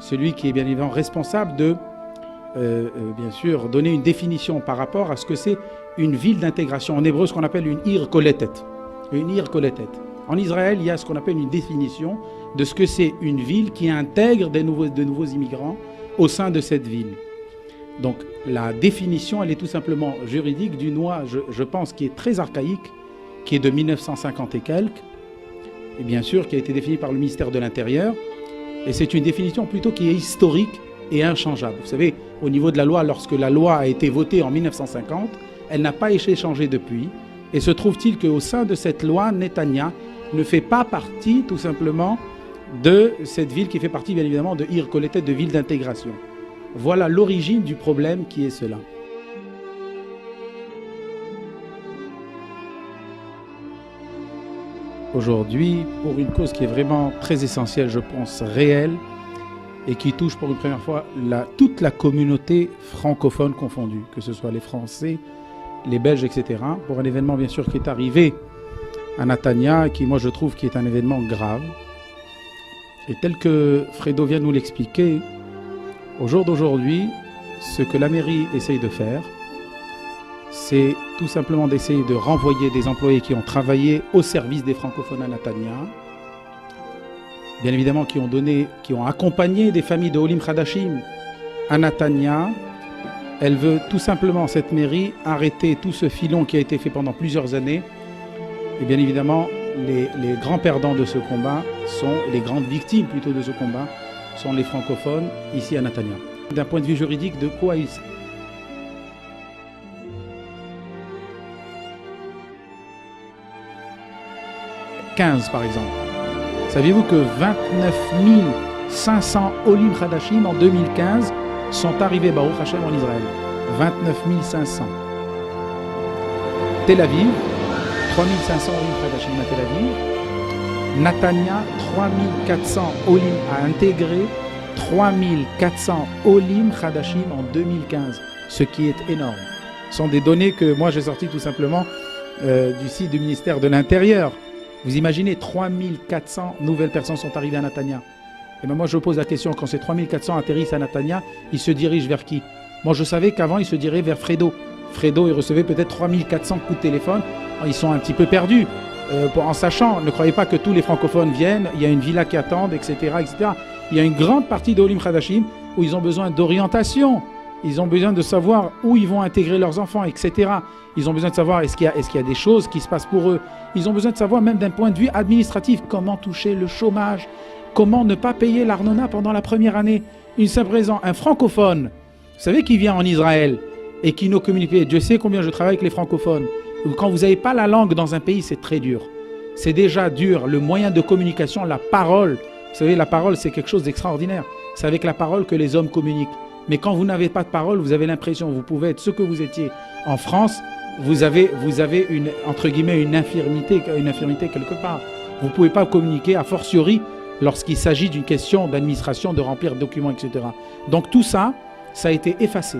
celui qui est bien évidemment responsable de, bien sûr, donner une définition par rapport à ce que c'est une ville d'intégration. En hébreu, ce qu'on appelle une ir koletet. Une ir koletet. En Israël, il y a ce qu'on appelle une définition de ce que c'est une ville qui intègre de nouveaux immigrants au sein de cette ville. Donc la définition, elle est tout simplement juridique d'une loi, je pense, qui est très archaïque, qui est de 1950 et quelques, et bien sûr qui a été définie par le ministère de l'Intérieur. Et c'est une définition plutôt qui est historique et inchangeable. Vous savez, au niveau de la loi, lorsque la loi a été votée en 1950, elle n'a pas été changée depuis. Et se trouve-t-il qu'au sein de cette loi, Netanya ne fait pas partie tout simplement de cette ville qui fait partie bien évidemment de Ir Koletet, de ville d'intégration. Voilà l'origine du problème qui est cela. Aujourd'hui, pour une cause qui est vraiment très essentielle, je pense réelle, et qui touche pour une première fois toute la communauté francophone confondue, que ce soit les Français, les Belges, etc. Pour un événement bien sûr qui est arrivé à Netanya, qui moi je trouve qui est un événement grave. Et tel que Fredo vient nous l'expliquer, au jour d'aujourd'hui, ce que la mairie essaye de faire, c'est tout simplement d'essayer de renvoyer des employés qui ont travaillé au service des francophones à Netanya, bien évidemment qui ont accompagné des familles de Olim Khadashim à Netanya. Elle veut tout simplement, cette mairie, arrêter tout ce filon qui a été fait pendant plusieurs années. Et bien évidemment, les grands perdants de ce combat les grandes victimes plutôt de ce combat, sont les francophones ici à Netanya. D'un point de vue juridique, de quoi il s'agit ? 15 par exemple. Saviez-vous que 29 500 Olim Khadashim en 2015 sont arrivés Baruch Hashem en Israël. 29 500. Tel Aviv, 3 500 Olim Khadashim à Tel Aviv. Netanya, 3 400 Olim à intégrer. 3 400 Olim Khadashim en 2015, ce qui est énorme. Ce sont des données que moi j'ai sorties tout simplement du site du ministère de l'Intérieur. Vous imaginez, 3 400 nouvelles personnes sont arrivées à Netanya. Et bien moi je pose la question, quand ces 3 400 atterrissent à Netanya, ils se dirigent vers qui? Moi je savais qu'avant ils se diraient vers Fredo. Fredo, il recevait peut-être 3 400 coups de téléphone. Ils sont un petit peu perdus. En sachant, ne croyez pas que tous les francophones viennent, il y a une villa qui attend, etc., etc. Il y a une grande partie d'Olim Khadashim où ils ont besoin d'orientation. Ils ont besoin de savoir où ils vont intégrer leurs enfants, etc. Ils ont besoin de savoir est-ce qu'il y a des choses qui se passent pour eux. Ils ont besoin de savoir même d'un point de vue administratif comment toucher le chômage, comment ne pas payer l'Arnona pendant la première année. Une simple raison, un francophone, vous savez, qui vient en Israël et qui nous communique, Dieu sait combien je travaille avec les francophones. Quand vous n'avez pas la langue dans un pays, c'est très dur. C'est déjà dur, le moyen de communication, la parole. Vous savez, la parole, c'est quelque chose d'extraordinaire. C'est avec la parole que les hommes communiquent. Mais quand vous n'avez pas de parole, vous avez l'impression, vous pouvez être ce que vous étiez en France, vous avez une, entre guillemets, une infirmité quelque part. Vous ne pouvez pas communiquer, a fortiori, lorsqu'il s'agit d'une question d'administration, de remplir documents, etc. Donc tout ça, ça a été effacé.